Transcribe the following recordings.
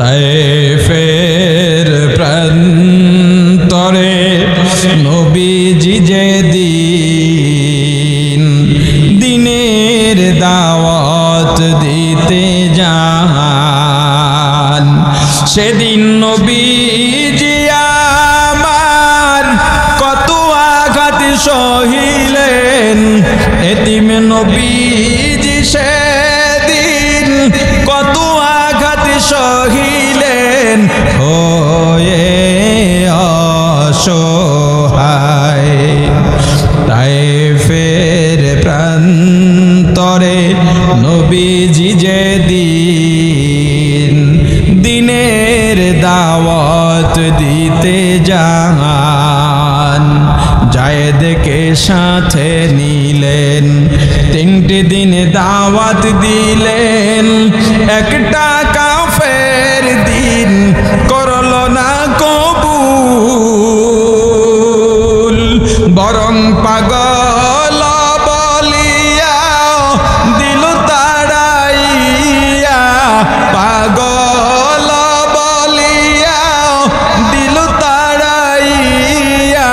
তায়েফের প্রান্তরে নবীজি যেদিন দিনের দাওয়াত দিতে যান, সেদিন নবীজি আমার কত আঘাত সহিলেন। এতিম নবীজি সেদিন কত আঘাত সহিলেন, হয়ে অসহায়। তায়েফের প্রান্তরে নবীজি যেদিন দিনের দাওয়াত দিতে যান, জায়েদকে সাথে নিলেন, 3টি দিন দাওয়াত দিলেন। একটা কাফের দিন করল না কবুল, বরং পাগল বলিয়া দিল তাড়াইয়া, পাগল বলিয়া দিল তাড়াইয়া।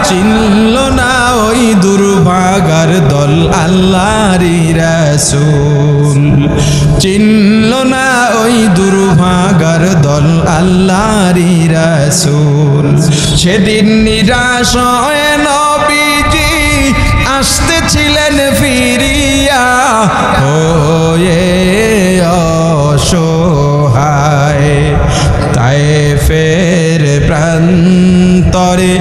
চিনল না ওই দুর্ভাগার দল আল্লাহরই রাসূল, চিনল না ওই দুর্ভাগার দল আল্লাহরই রাসূল। সেদিন নিরাশ হয়ে নবীজি আসতেছিলেন ফিরিয়া, হয়ে অসহায়। তায়েফের প্রান্তরে